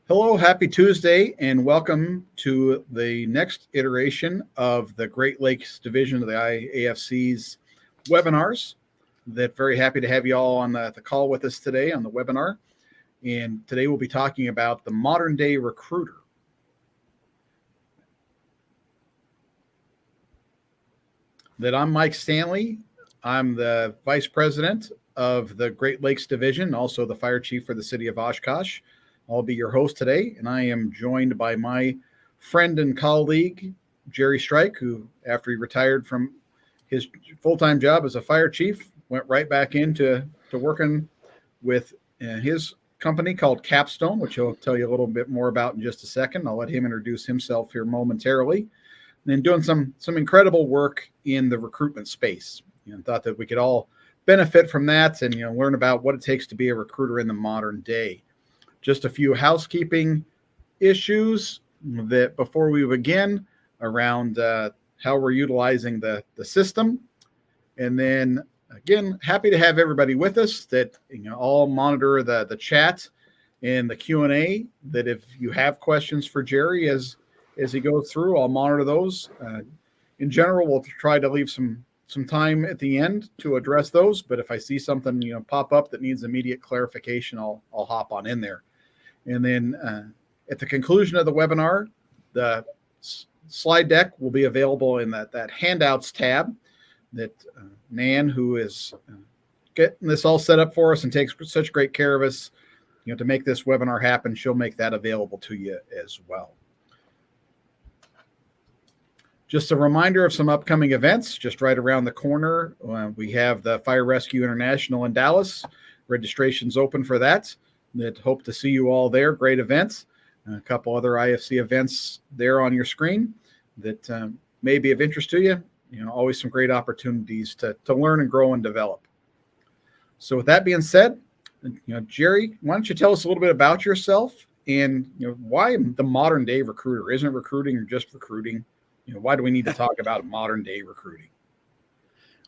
Hello, happy Tuesday, and welcome to the next iteration of the Great Lakes Division of the IAFC's webinars. That very happy to have you all on the call with us today on the webinar. And today we'll be talking about the modern day recruiter. I'm Mike Stanley. I'm the Vice President of the Great Lakes Division, also the Fire Chief for the City of Oshkosh. I'll be your host today, and I am joined by my friend and colleague, Jerry Streich, who, after he retired from his full-time job as a fire chief, went right back into working with his company called Capstone, which he'll tell you a little bit more about in just a second. I'll let him introduce himself here momentarily. And then doing some incredible work in the recruitment space. Thought that we could all benefit from that and learn about what it takes to be a recruiter in the modern day. Just a few housekeeping issues that before we begin around how we're utilizing the system. And then again, happy to have everybody with us that all monitor the chat and the Q&A, that if you have questions for Jerry as he goes through, I'll monitor those. In general, we'll try to leave some time at the end to address those, but if I see something pop up that needs immediate clarification, I'll hop on in there. And then at the conclusion of the webinar, the slide deck will be available in that handouts tab that Nan, who is getting this all set up for us and takes such great care of us, to make this webinar happen, she'll make that available to you as well. Just a reminder of some upcoming events just right around the corner. We have the Fire Rescue International in Dallas. Registration's open for that. Hope to see you all there. Great events. A couple other IFC events there on your screen that may be of interest to you. Always some great opportunities to learn and grow and develop. So with that being said, Jerry, why don't you tell us a little bit about yourself and why the modern day recruiter? Isn't recruiting or just recruiting? Why do we need to talk about modern day recruiting?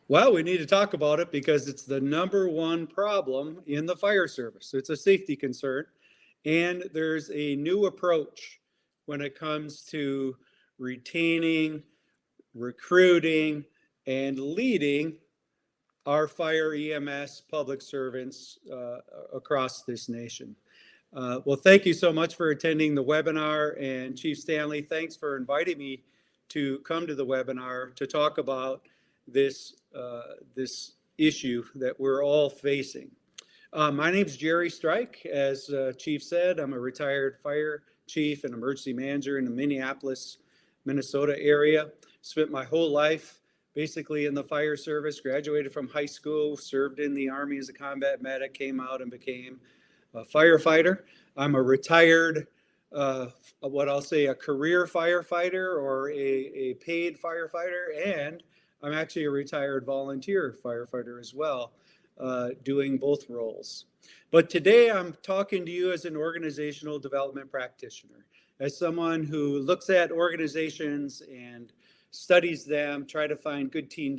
Well, we need to talk about it because it's the number one problem in the fire service. It's a safety concern. And there's a new approach when it comes to retaining, recruiting, and leading our fire EMS public servants across this nation. Well, thank you so much for attending the webinar. And Chief Stanley, thanks for inviting me to come to the webinar to talk about this issue that we're all facing. My name is Jerry Streich. As Chief said, I'm a retired fire chief and emergency manager in the Minneapolis, Minnesota area. Spent my whole life basically in the fire service, graduated from high school, served in the Army as a combat medic, came out and became a firefighter. I'm a retired what I'll say a career firefighter or a paid firefighter, and I'm actually a retired volunteer firefighter as well, doing both roles. But today I'm talking to you as an organizational development practitioner, as someone who looks at organizations and studies them, try to find good team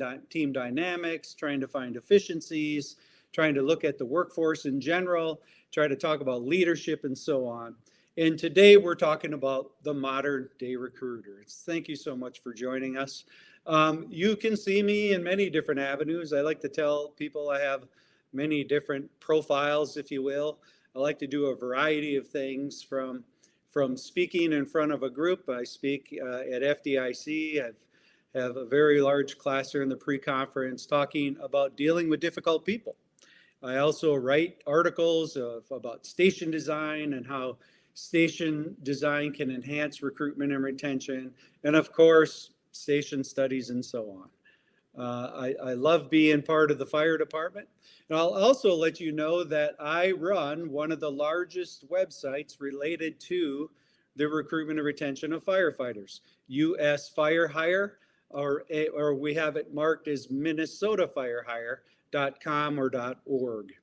dynamics, trying to find efficiencies, trying to look at the workforce in general, try to talk about leadership and so on. And today we're talking about the modern day recruiter. Thank you so much for joining us. You can see me in many different avenues. I like to tell people I have many different profiles, if you will. I like to do a variety of things from speaking in front of a group. I speak at FDIC. I have a very large class here in the pre-conference talking about dealing with difficult people. I also write articles about station design and how station design can enhance recruitment and retention, and of course, station studies and so on. I love being part of the fire department. And I'll also let you know that I run one of the largest websites related to the recruitment and retention of firefighters, US Fire Hire, or we have it marked as minnesotafirehire.com or .org.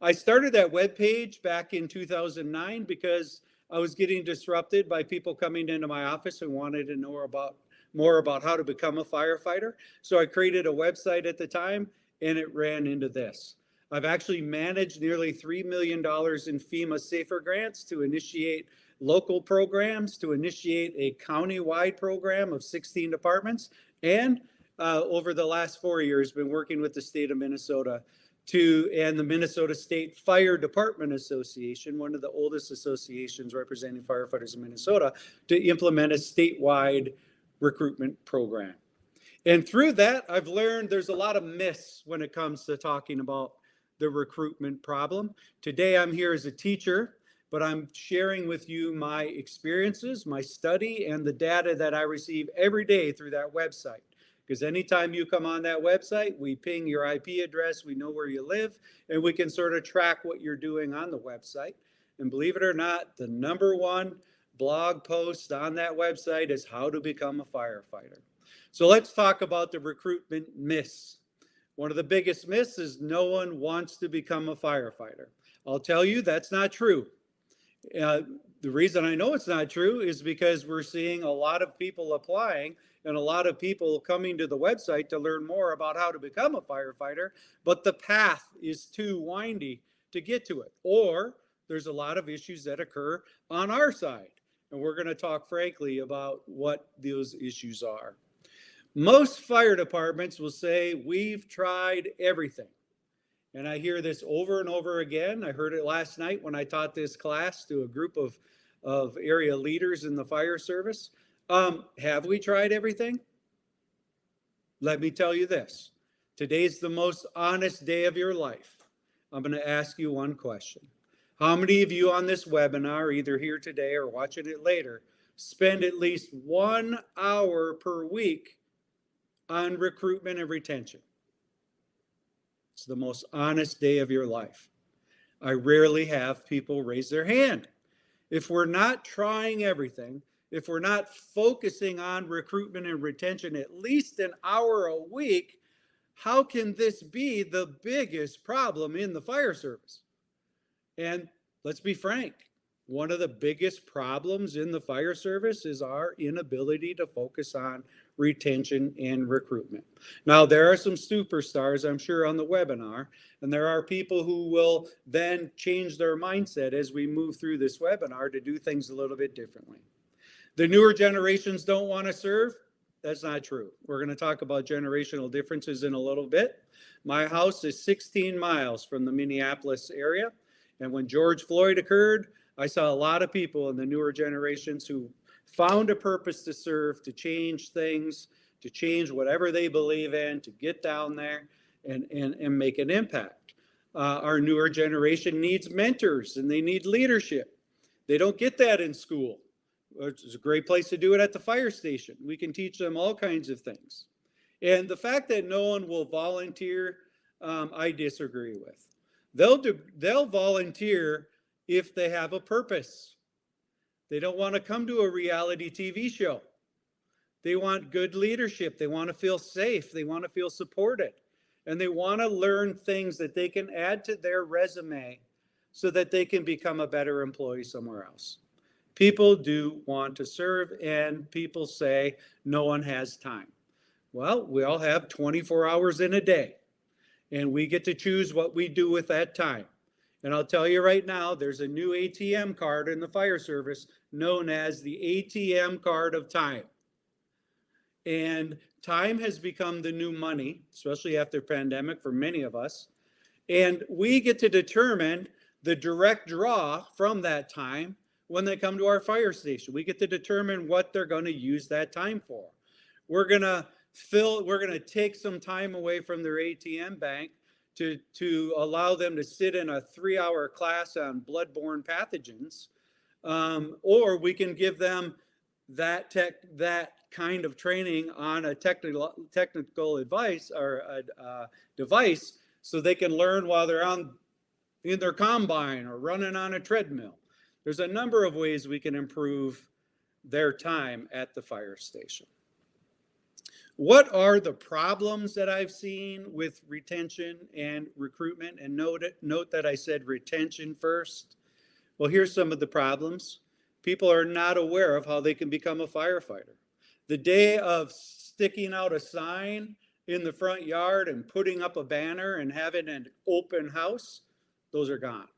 I started that webpage back in 2009 because I was getting disrupted by people coming into my office and wanted to know more about how to become a firefighter. So I created a website at the time, and it ran into this. I've actually managed nearly $3 million in FEMA SAFER grants to initiate local programs to initiate a county-wide program of 16 departments. And over the last 4 years, been working with the state of Minnesota and the Minnesota State Fire Department Association, one of the oldest associations representing firefighters in Minnesota, to implement a statewide recruitment program. And through that, I've learned there's a lot of myths when it comes to talking about the recruitment problem. Today, I'm here as a teacher, but I'm sharing with you my experiences, my study, and the data that I receive every day through that website. Because anytime you come on that website, we ping your IP address, we know where you live, and we can sort of track what you're doing on the website. And believe it or not, the number one blog post on that website is how to become a firefighter. So let's talk about the recruitment myths. One of the biggest myths is no one wants to become a firefighter. I'll tell you that's not true. The reason I know it's not true is because we're seeing a lot of people applying and a lot of people coming to the website to learn more about how to become a firefighter, but the path is too windy to get to it. Or there's a lot of issues that occur on our side. And we're going to talk frankly about what those issues are. Most fire departments will say, we've tried everything. And I hear this over and over again. I heard it last night when I taught this class to a group of area leaders in the fire service. Have we tried everything? Let me tell you this. Today's the most honest day of your life. I'm going to ask you one question. How many of you on this webinar, either here today or watching it later, spend at least 1 hour per week on recruitment and retention? It's the most honest day of your life. I rarely have people raise their hand. If we're not trying everything, if we're not focusing on recruitment and retention at least an hour a week, how can this be the biggest problem in the fire service? And let's be frank, one of the biggest problems in the fire service is our inability to focus on retention and recruitment. Now, there are some superstars, I'm sure, on the webinar, and there are people who will then change their mindset as we move through this webinar to do things a little bit differently. The newer generations don't want to serve. That's not true. We're going to talk about generational differences in a little bit. My house is 16 miles from the Minneapolis area, and when George Floyd occurred, I saw a lot of people in the newer generations who found a purpose to serve, to change things, to change whatever they believe in, to get down there and make an impact. Our newer generation needs mentors and they need leadership. They don't get that in school. It's a great place to do it at the fire station. We can teach them all kinds of things. And the fact that no one will volunteer, I disagree with. They'll volunteer if they have a purpose. They don't want to come to a reality TV show. They want good leadership. They want to feel safe. They want to feel supported. And they want to learn things that they can add to their resume so that they can become a better employee somewhere else. People do want to serve, and people say no one has time. Well, we all have 24 hours in a day, and we get to choose what we do with that time. And I'll tell you right now, there's a new ATM card in the fire service known as the ATM card of time. And time has become the new money, especially after pandemic for many of us. And we get to determine the direct draw from that time when they come to our fire station. We get to determine what they're going to use that time for. We're going to take some time away from their ATM bank to allow them to sit in a 3-hour class on bloodborne pathogens, or we can give them that kind of training on a technical advice or a device, so they can learn while they're in their combine or running on a treadmill. There's a number of ways we can improve their time at the fire station. What are the problems that I've seen with retention and recruitment? And note that I said retention first. Well, here's some of the problems. People are not aware of how they can become a firefighter. The day of sticking out a sign in the front yard and putting up a banner and having an open house, those are gone.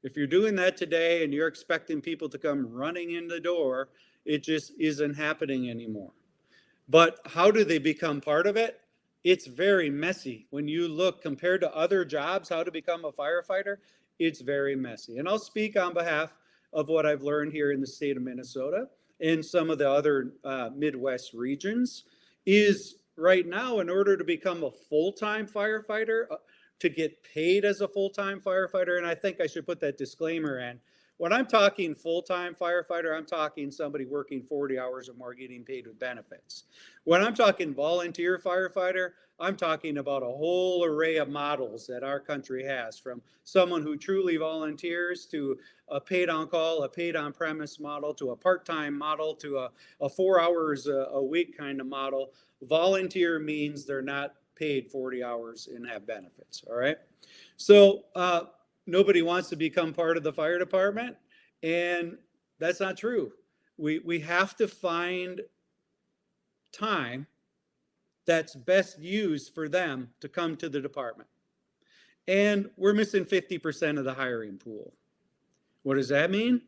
If you're doing that today and you're expecting people to come running in the door, it just isn't happening anymore. But how do they become part of it? It's very messy. When you look compared to other jobs, how to become a firefighter, it's very messy. And I'll speak on behalf of what I've learned here in the state of Minnesota and some of the other Midwest regions is right now, in order to become a full-time firefighter, to get paid as a full-time firefighter, and I think I should put that disclaimer in. When I'm talking full-time firefighter, I'm talking somebody working 40 hours or more getting paid with benefits. When I'm talking volunteer firefighter, I'm talking about a whole array of models that our country has, from someone who truly volunteers to a paid on call, a paid on premise model, to a part-time model, to a 4 hours a week kind of model. Volunteer means they're not paid 40 hours and have benefits. All right. So nobody wants to become part of the fire department, and that's not true. We have to find time that's best used for them to come to the department. And we're missing 50% of the hiring pool. What does that mean?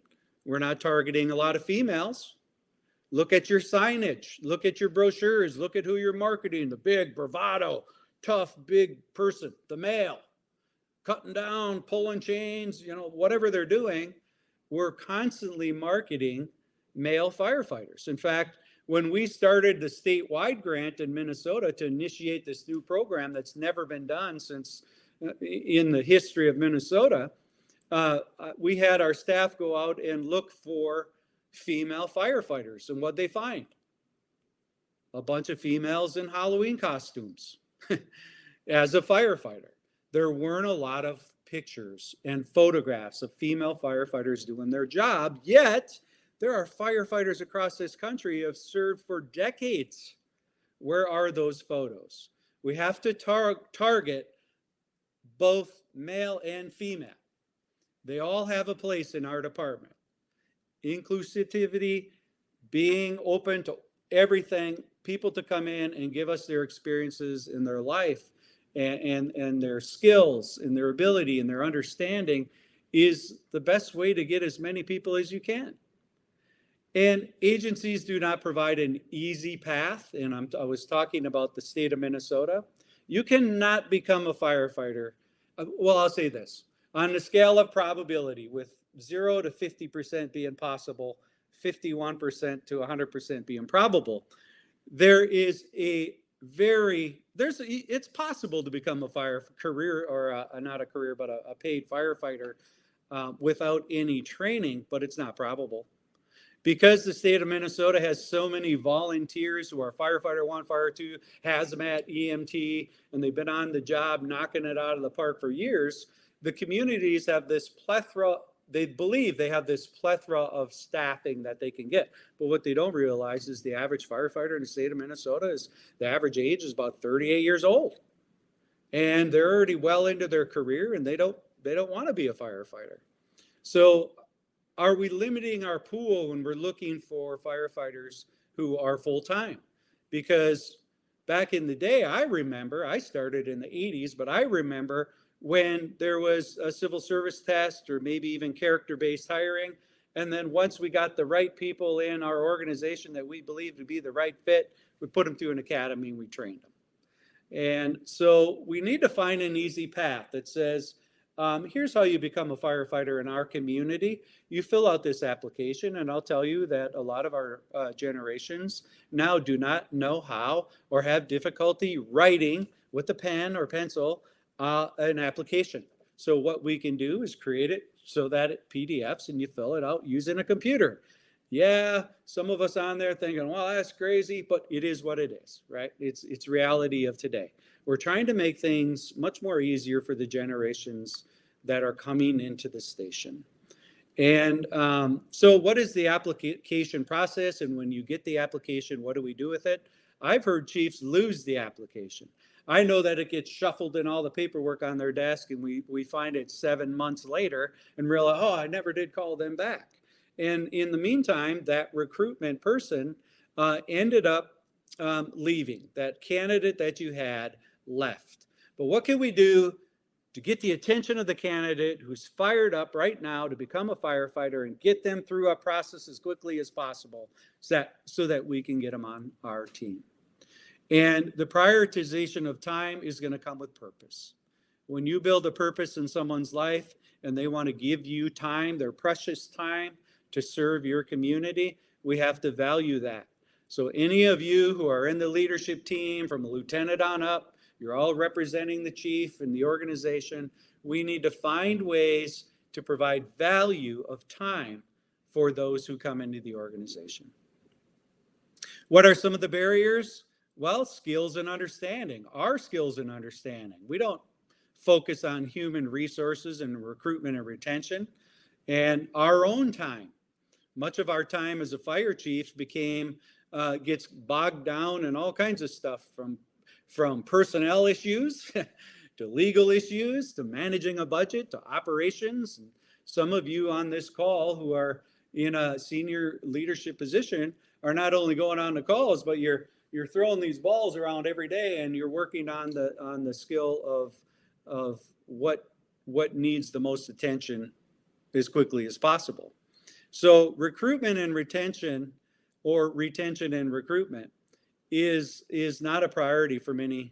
We're not targeting a lot of females. Look at your signage, look at your brochures, look at who you're marketing, the big bravado, tough, big person, the male, cutting down, pulling chains, whatever they're doing. We're constantly marketing male firefighters. In fact, when we started the statewide grant in Minnesota to initiate this new program that's never been done since in the history of Minnesota, we had our staff go out and look for female firefighters, and what they find? A bunch of females in Halloween costumes as a firefighter. There weren't a lot of pictures and photographs of female firefighters doing their job, yet there are firefighters across this country who have served for decades. Where are those photos? We have to target both male and female. They all have a place in our department. Inclusivity, being open to everything, people to come in and give us their experiences in their life and their skills and their ability and their understanding is the best way to get as many people as you can. And agencies do not provide an easy path. And I was talking about the state of Minnesota. You cannot become a firefighter. Well, I'll say this. On the scale of probability, with 0 to 50% being possible, 51% to 100% being probable, it's possible to become a fire career, or not a career, but a paid firefighter without any training, but it's not probable. Because the state of Minnesota has so many volunteers who are firefighter 1, fire 2, hazmat, EMT, and they've been on the job knocking it out of the park for years, the communities have this plethora. They believe they have this plethora of staffing that they can get. But what they don't realize is the average firefighter in the state of Minnesota the average age is about 38 years old. And they're already well into their career, and they don't want to be a firefighter. So are we limiting our pool when we're looking for firefighters who are full-time? Because back in the day, I started in the 80s, but I remember when there was a civil service test or maybe even character-based hiring. And then once we got the right people in our organization that we believed to be the right fit, we put them through an academy and we trained them. And so we need to find an easy path that says, here's how you become a firefighter in our community. You fill out this application, and I'll tell you that a lot of our generations now do not know how or have difficulty writing with a pen or pencil an application. So what we can do is create it so that it PDFs and you fill it out using a computer. Yeah, some of us on there thinking, well, that's crazy, but it is what it is, right? It's reality of today. We're trying to make things much more easier for the generations that are coming into the station. And so what is the application process? And when you get the application, what do we do with it? I've heard chiefs lose the application. I know that it gets shuffled in all the paperwork on their desk, and we find it 7 months later and realize, oh, I never did call them back. And in the meantime, that recruitment person ended up leaving. That candidate that you had left. But what can we do to get the attention of the candidate who's fired up right now to become a firefighter and get them through a process as quickly as possible so that we can get them on our team. And the prioritization of time is going to come with purpose. When you build a purpose in someone's life and they want to give you time, their precious time, to serve your community, we have to value that. So any of you who are in the leadership team from a lieutenant on up, you're all representing the chief and the organization. We need to find ways to provide value of time for those who come into the organization. What are some of the barriers? Well, skills and understanding. Our skills and understanding. We don't focus on human resources and recruitment and retention and our own time. Much of our time as a fire chief gets bogged down in all kinds of stuff from personnel issues to legal issues to managing a budget to operations. And some of you on this call who are in a senior leadership position are not only going on the calls, but you're throwing these balls around every day and you're working on the skill of what needs the most attention as quickly as possible. So recruitment and retention, or retention and recruitment, is not a priority for many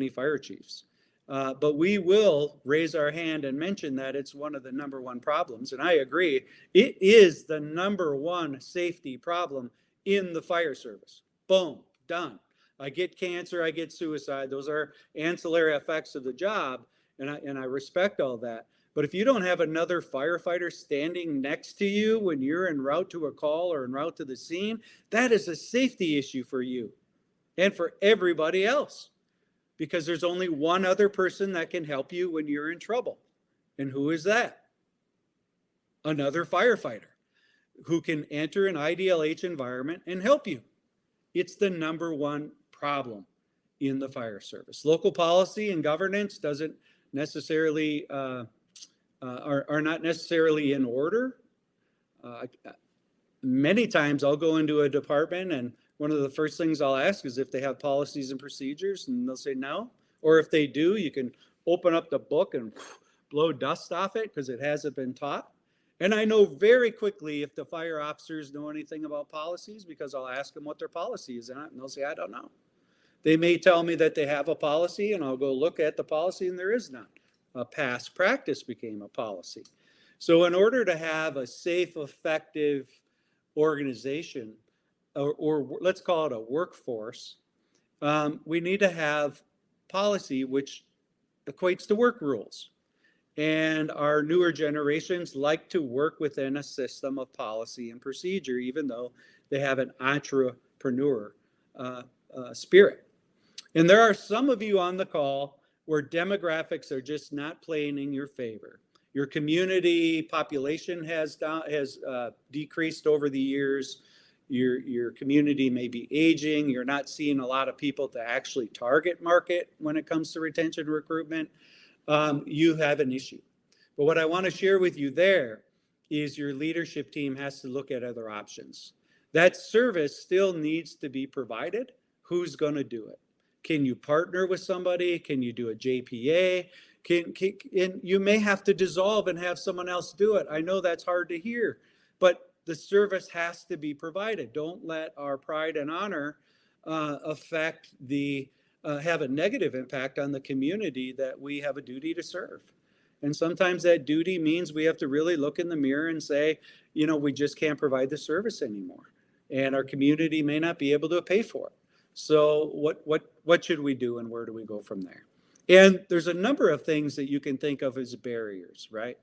fire chiefs. But we will raise our hand and mention that it's one of the number one problems. And I agree, it is the number one safety problem in the fire service. Boom, done. I get cancer, I get suicide. Those are ancillary effects of the job, and I respect all that. But if you don't have another firefighter standing next to you when you're en route to a call or en route to the scene, that is a safety issue for you and for everybody else, because there's only one other person that can help you when you're in trouble. And who is that? Another firefighter who can enter an IDLH environment and help you. It's the number one problem in the fire service. Local policy and governance doesn't necessarily are not necessarily in order. Many times I'll go into a department and one of the first things I'll ask is if they have policies and procedures, and they'll say no. Or if they do, you can open up the book and blow dust off it because it hasn't been taught. And I know very quickly if the fire officers know anything about policies because I'll ask them what their policy is, and they'll say, I don't know. They may tell me that they have a policy, and I'll go look at the policy, and there is none. A past practice became a policy. So in order to have a safe, effective organization, or let's call it a workforce, we need to have policy which equates to work rules. And our newer generations like to work within a system of policy and procedure, even though they have an entrepreneur spirit. And there are some of you on the call where demographics are just not playing in your favor. Your community population has decreased over the years. Your community may be aging. You're not seeing a lot of people to actually target market when it comes to retention recruitment. You have an issue. But what I want to share with you there is your leadership team has to look at other options. That service still needs to be provided. Who's going to do it? Can you partner with somebody? Can you do a JPA? And you may have to dissolve and have someone else do it. I know that's hard to hear, but the service has to be provided. Don't let our pride and honor have a negative impact on the community that we have a duty to serve. And sometimes that duty means we have to really look in the mirror and say, we just can't provide the service anymore. And our community may not be able to pay for it. So what should we do and where do we go from there? And there's a number of things that you can think of as barriers, right?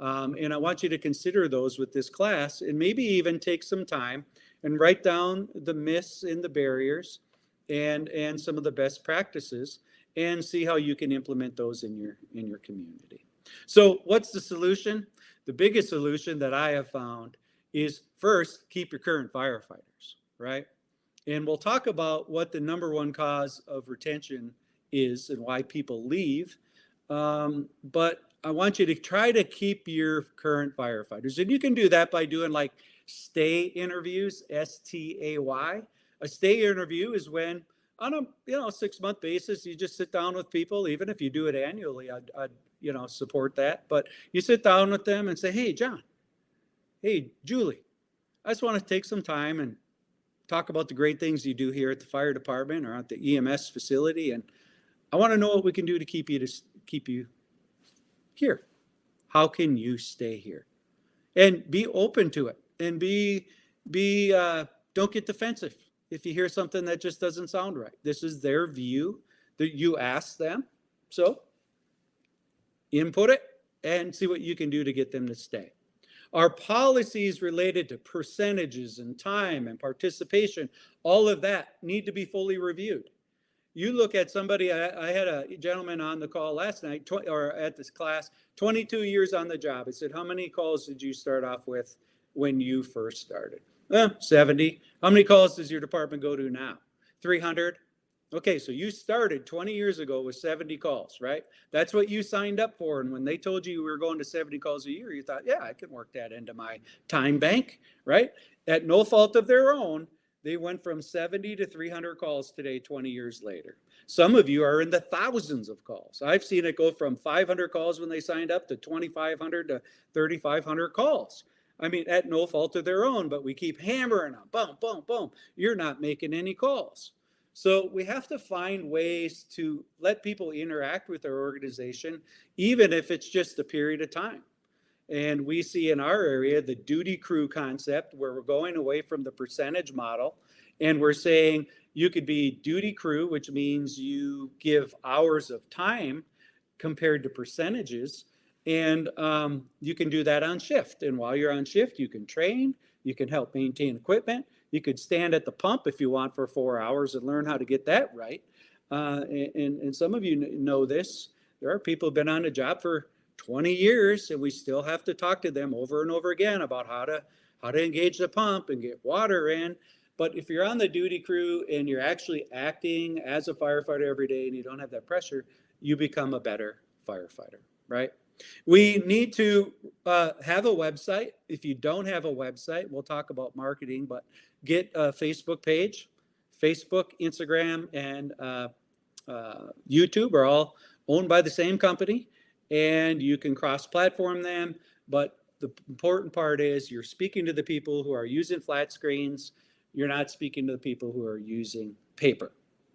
And I want you to consider those with this class and maybe even take some time and write down the myths and the barriers and some of the best practices and see how you can implement those in your community. So what's the solution? The biggest solution that I have found is first, keep your current firefighters, right? And we'll talk about what the number one cause of retention is and why people leave. But I want you to try to keep your current firefighters. And you can do that by doing like stay interviews, STAY. A stay interview is when on a 6-month basis, you just sit down with people, even if you do it annually. support that. But you sit down with them and say, hey, John, hey, Julie, I just want to take some time and talk about the great things you do here at the fire department or at the EMS facility. And I want to know what we can do to keep you here. How can you stay here? And be open to it, and don't get defensive if you hear something that just doesn't sound right. This is their view that you ask them. So input it and see what you can do to get them to stay. Our policies related to percentages and time and participation, all of that need to be fully reviewed. You look at somebody, I had a gentleman on the call last night, or at this class, 22 years on the job. I said, how many calls did you start off with when you first started? 70. How many calls does your department go to now? 300. Okay, so you started 20 years ago with 70 calls, right? That's what you signed up for. And when they told you we were going to 70 calls a year, you thought, yeah, I can work that into my time bank, right? At no fault of their own, they went from 70 to 300 calls today, 20 years later. Some of you are in the thousands of calls. I've seen it go from 500 calls when they signed up to 2,500 to 3,500 calls. I mean, at no fault of their own, but we keep hammering them. Boom, boom, boom. You're not making any calls. So we have to find ways to let people interact with our organization, even if it's just a period of time. And we see in our area the duty crew concept, where we're going away from the percentage model. And we're saying you could be duty crew, which means you give hours of time compared to percentages. And you can do that on shift. And while you're on shift, you can train, you can help maintain equipment. You could stand at the pump if you want for 4 hours and learn how to get that right. And some of you know this. There are people who've been on a job for 20 years, and we still have to talk to them over and over again about how to engage the pump and get water in. But if you're on the duty crew and you're actually acting as a firefighter every day and you don't have that pressure, you become a better firefighter, right? We need to have a website. If you don't have a website, we'll talk about marketing, but get a Facebook page. Facebook, Instagram, and YouTube are all owned by the same company, and you can cross-platform them. But the important part is you're speaking to the people who are using flat screens. You're not speaking to the people who are using paper,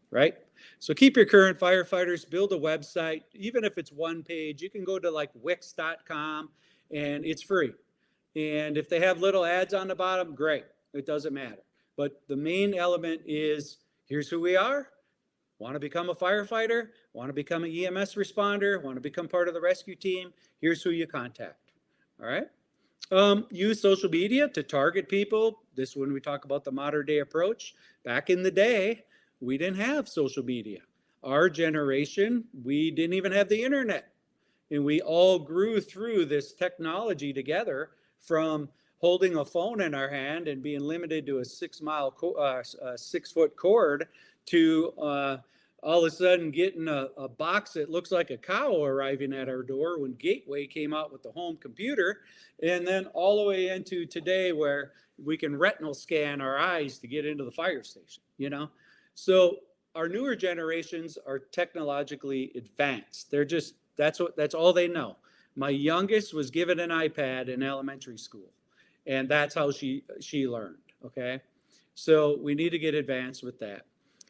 right? So keep your current firefighters, build a website. Even if it's one page, you can go to like Wix.com and it's free. And if they have little ads on the bottom, great. It doesn't matter. But the main element is, here's who we are. Want to become a firefighter? Want to become an EMS responder? Want to become part of the rescue team? Here's who you contact. All right. Use social media to target people. This is when we talk about the modern day approach. Back in the day, we didn't have social media. Our generation, we didn't even have the internet. And we all grew through this technology together, from holding a phone in our hand and being limited to a 6-foot cord to all of a sudden getting a box that looks like a cow arriving at our door when Gateway came out with the home computer. And then all the way into today, where we can retinal scan our eyes to get into the fire station, So our newer generations are technologically advanced. That's all they know. My youngest was given an iPad in elementary school, and that's how she learned. Okay. So we need to get advanced with that.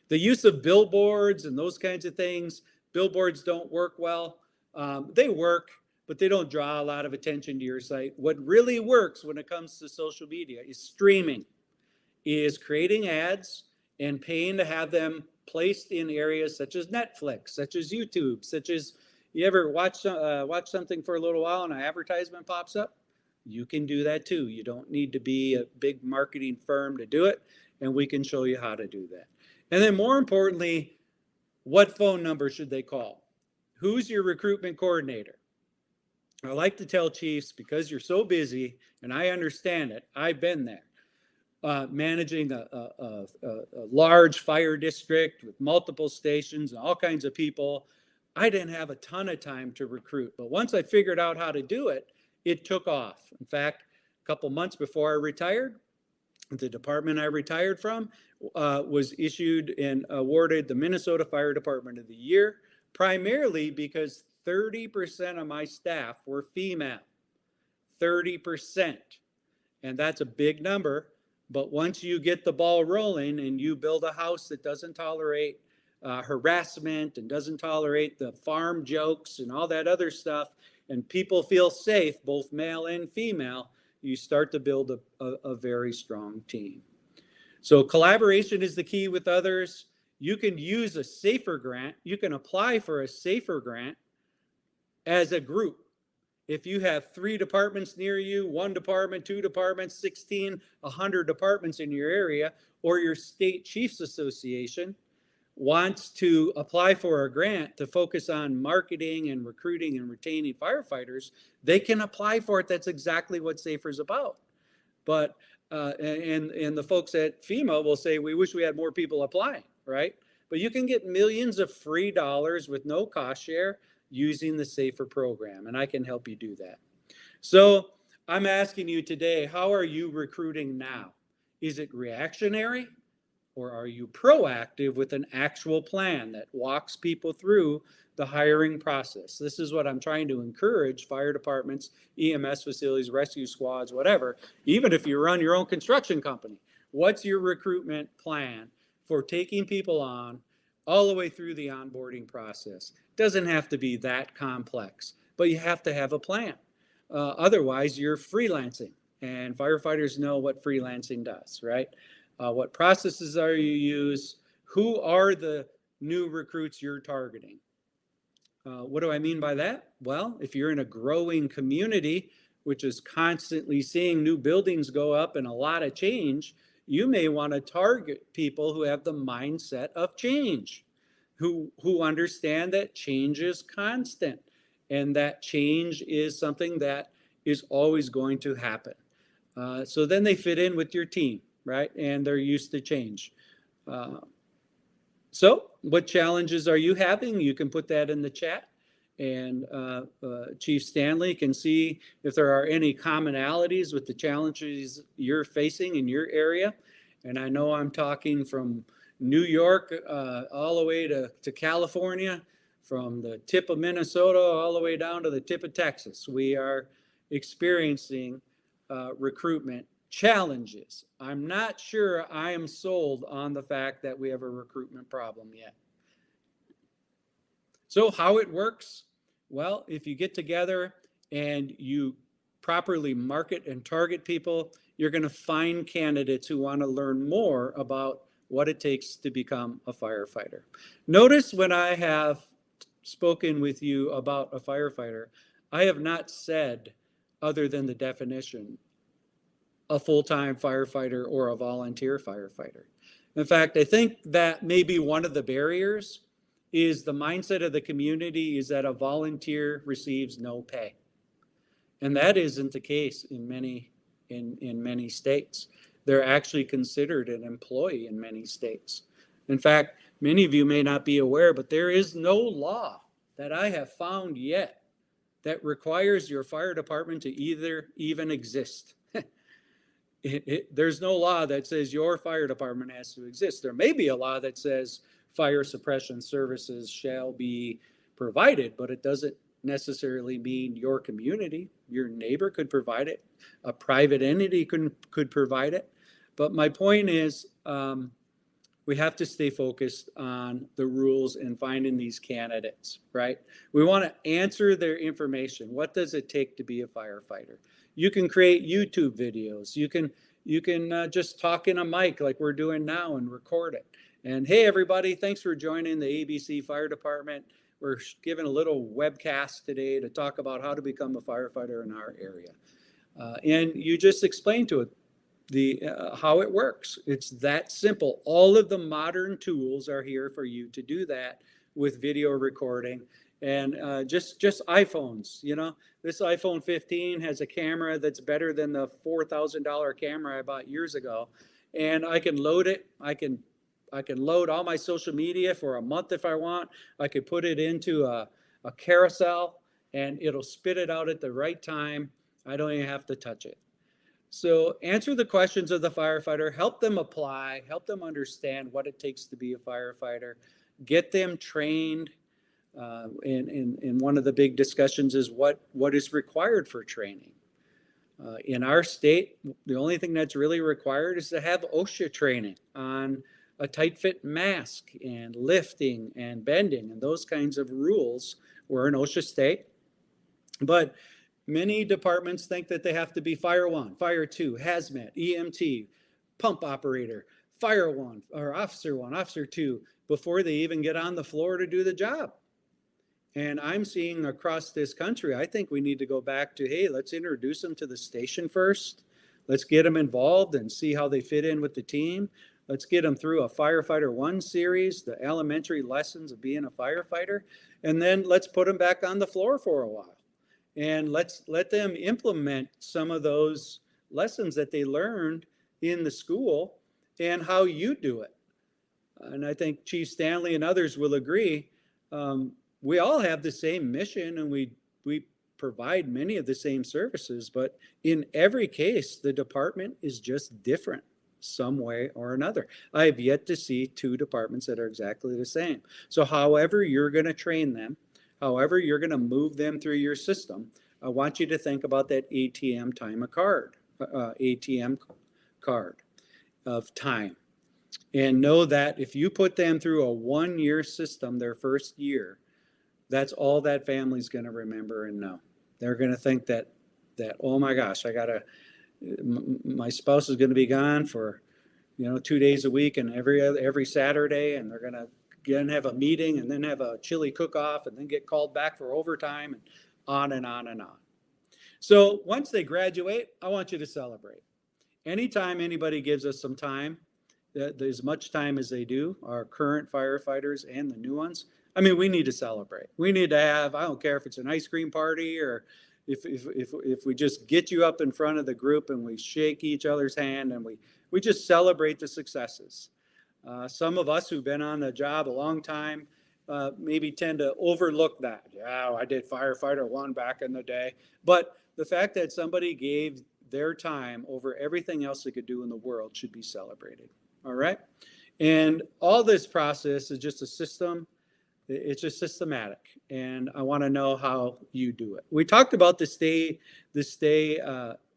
The use of billboards and those kinds of things, billboards don't work well. They work, but they don't draw a lot of attention to your site. What really works when it comes to social media is streaming, is creating ads and paying to have them placed in areas such as Netflix, such as YouTube, such as, you ever watch something for a little while and an advertisement pops up? You can do that too. You don't need to be a big marketing firm to do it, and we can show you how to do that. And then more importantly, what phone number should they call? Who's your recruitment coordinator? I like to tell chiefs, because you're so busy, and I understand it, I've been there, managing a large fire district with multiple stations and all kinds of people. I didn't have a ton of time to recruit, but once I figured out how to do it, it took off. In fact, a couple months before I retired, the department I retired from was issued and awarded the Minnesota Fire Department of the Year, primarily because 30% of my staff were female. 30%. And that's a big number. But once you get the ball rolling and you build a house that doesn't tolerate harassment and doesn't tolerate the farm jokes and all that other stuff, and people feel safe, both male and female, you start to build a very strong team. So collaboration is the key with others. You can use a SAFER grant. You can apply for a SAFER grant as a group. If you have 3 departments near you, 1 department, 2 departments, 16, 100 departments in your area, or your state chiefs association wants to apply for a grant to focus on marketing and recruiting and retaining firefighters, they can apply for it. That's exactly what SAFER is about. But and the folks at FEMA will say, we wish we had more people applying, right? But you can get millions of free dollars with no cost share using the SAFER program, and I can help you do that. So I'm asking you today, how are you recruiting now? Is it reactionary, or are you proactive with an actual plan that walks people through the hiring process? This is what I'm trying to encourage fire departments, EMS facilities, rescue squads, whatever. Even if you run your own construction company, what's your recruitment plan for taking people on all the way through the onboarding process? Doesn't have to be that complex, but you have to have a plan. Otherwise, you're freelancing, and firefighters know what freelancing does, right? What processes are you use? Who are the new recruits you're targeting? What do I mean by that? Well, if you're in a growing community, which is constantly seeing new buildings go up and a lot of change, you may want to target people who have the mindset of change, who understand that change is constant and that change is something that is always going to happen. So then they fit in with your team, right? And they're used to change. So what challenges are you having? You can put that in the chat, and Chief Stanley can see if there are any commonalities with the challenges you're facing in your area. And I know I'm talking from New York all the way to California, from the tip of Minnesota all the way down to the tip of Texas. We are experiencing recruitment challenges. I'm not sure I am sold on the fact that we have a recruitment problem yet. So how it works? Well, if you get together and you properly market and target people, you're going to find candidates who want to learn more about what it takes to become a firefighter. Notice when I have spoken with you about a firefighter, I have not said, other than the definition, a full-time firefighter or a volunteer firefighter. In fact, I think that maybe one of the barriers is the mindset of the community is that a volunteer receives no pay. And that isn't the case in many states. They're actually considered an employee in many states. In fact, many of you may not be aware, but there is no law that I have found yet that requires your fire department to even exist. There's no law that says your fire department has to exist. There may be a law that says fire suppression services shall be provided, but it doesn't necessarily mean your community. Your neighbor could provide it. A private entity could provide it. But my point is, we have to stay focused on the rules and finding these candidates, right? We want to answer their information. What does it take to be a firefighter? You can create YouTube videos. You can just talk in a mic like we're doing now and record it. And hey, everybody, thanks for joining the ABC Fire Department. We're giving a little webcast today to talk about how to become a firefighter in our area. And you just explain to it how it works. It's that simple. All of the modern tools are here for you to do that with video recording. And just iPhones, you know, this iPhone 15 has a camera that's better than the $4,000 camera I bought years ago. And I can load it. I can load all my social media for a month if I want. I could put it into a carousel and it'll spit it out at the right time. I don't even have to touch it. So answer the questions of the firefighter, help them apply, help them understand what it takes to be a firefighter, get them trained. And one of the big discussions is what is required for training. In our state, the only thing that's really required is to have OSHA training on a tight fit mask and lifting and bending and those kinds of rules. We're an OSHA state, but many departments think that they have to be Fire 1, Fire 2, Hazmat, EMT, pump operator, Fire 1, or Officer 1, Officer 2, before they even get on the floor to do the job. And I'm seeing across this country, I think we need to go back to, hey, let's introduce them to the station first. Let's get them involved and see how they fit in with the team. Let's get them through a Firefighter 1 series, the elementary lessons of being a firefighter, and then let's put them back on the floor for a while. And let's let them implement some of those lessons that they learned in the school and how you do it. And I think Chief Stanley and others will agree. We all have the same mission and we provide many of the same services, but in every case, the department is just different some way or another. I have yet to see two departments that are exactly the same. So however you're going to train them, however you're going to move them through your system, I want you to think about that ATM card of time. And know that if you put them through a 1-year system their first year, that's all that family's going to remember and know. They're going to think that oh my gosh, my spouse is going to be gone for 2 days a week and every Saturday, and they're going to have a meeting and then have a chili cook-off and then get called back for overtime and on and on and on. So once they graduate, I want you to celebrate. Anytime anybody gives us some time, as much time as they do, our current firefighters and the new ones, I mean, we need to celebrate. We need to have, I don't care if it's an ice cream party or if we just get you up in front of the group and we shake each other's hand and we just celebrate the successes. Some of us who've been on the job a long time maybe tend to overlook that. Yeah, I did firefighter 1 back in the day. But the fact that somebody gave their time over everything else they could do in the world should be celebrated. All right. And all this process is just a system. It's just systematic. And I want to know how you do it. We talked about the stay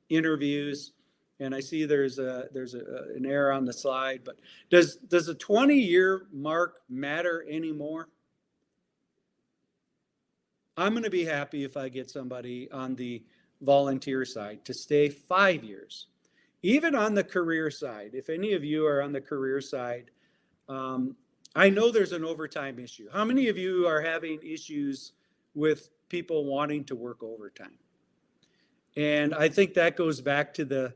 interviews. And I see there's an error on the slide, but does a 20-year mark matter anymore? I'm going to be happy if I get somebody on the volunteer side to stay 5 years. Even on the career side, if any of you are on the career side, I know there's an overtime issue. How many of you are having issues with people wanting to work overtime? And I think that goes back to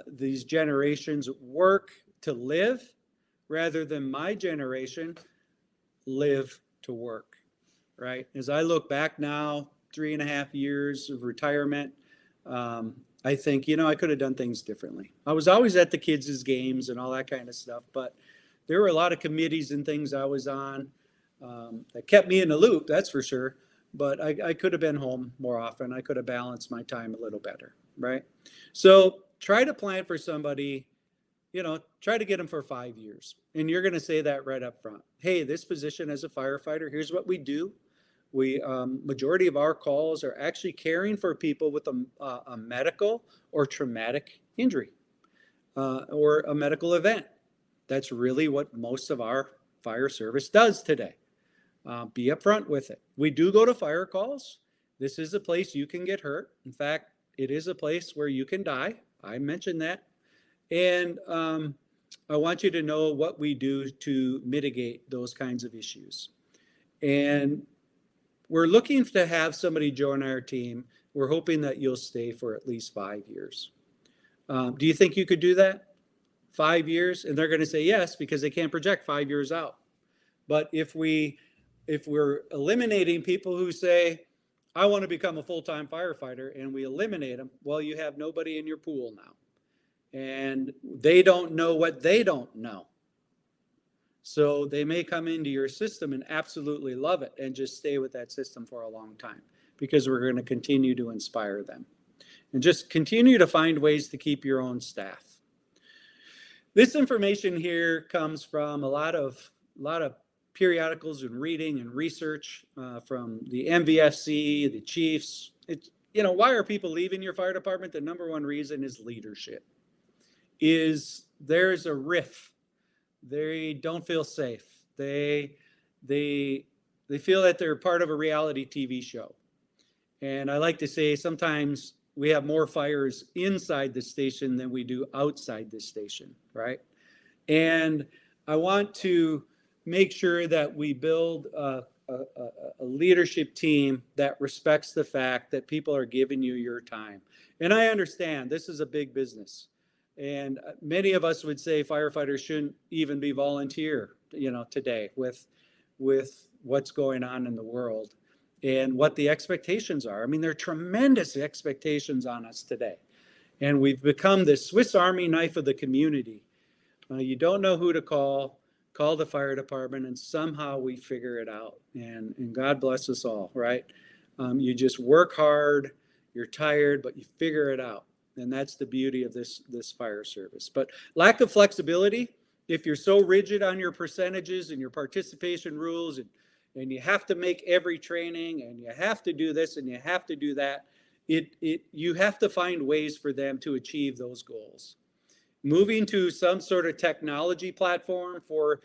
these generations work to live rather than my generation live to work, right? As I look back now, 3.5 years of retirement, I think, I could have done things differently. I was always at the kids' games and all that kind of stuff, but there were a lot of committees and things I was on that kept me in the loop, that's for sure. But I could have been home more often. I could have balanced my time a little better, right? So try to plan for somebody, try to get them for 5 years. And you're going to say that right up front. Hey, this position as a firefighter, here's what we do. We majority of our calls are actually caring for people with a medical or traumatic injury or a medical event. That's really what most of our fire service does today. Be upfront with it. We do go to fire calls. This is a place you can get hurt. In fact, it is a place where you can die. I mentioned that. And I want you to know what we do to mitigate those kinds of issues. And we're looking to have somebody join our team. We're hoping that you'll stay for at least 5 years. Do you think you could do that? 5 years? And they're going to say yes, because they can't project 5 years out. But if we're eliminating people who say, I want to become a full-time firefighter, and we eliminate them, well, you have nobody in your pool now. And they don't know what they don't know. So they may come into your system and absolutely love it and just stay with that system for a long time, because we're going to continue to inspire them. And just continue to find ways to keep your own staff. This information here comes from a lot of periodicals and reading and research from the MVFC, the chiefs. Why are people leaving your fire department? The number one reason is leadership. There's a riff. They don't feel safe. They feel that they're part of a reality TV show. And I like to say sometimes we have more fires inside the station than we do outside the station, right? And I want to make sure that we build a leadership team that respects the fact that people are giving you your time. And I understand this is a big business. And many of us would say firefighters shouldn't even be volunteer, today with what's going on in the world and what the expectations are. I mean, there are tremendous expectations on us today. And we've become this Swiss Army knife of the community. You don't know who to call the fire department, and somehow we figure it out. And God bless us all, right? You just work hard, you're tired, but you figure it out. And that's the beauty of this fire service. But lack of flexibility, if you're so rigid on your percentages and your participation rules, and you have to make every training, and you have to do this, and you have to do that, you have to find ways for them to achieve those goals. Moving to some sort of technology platform for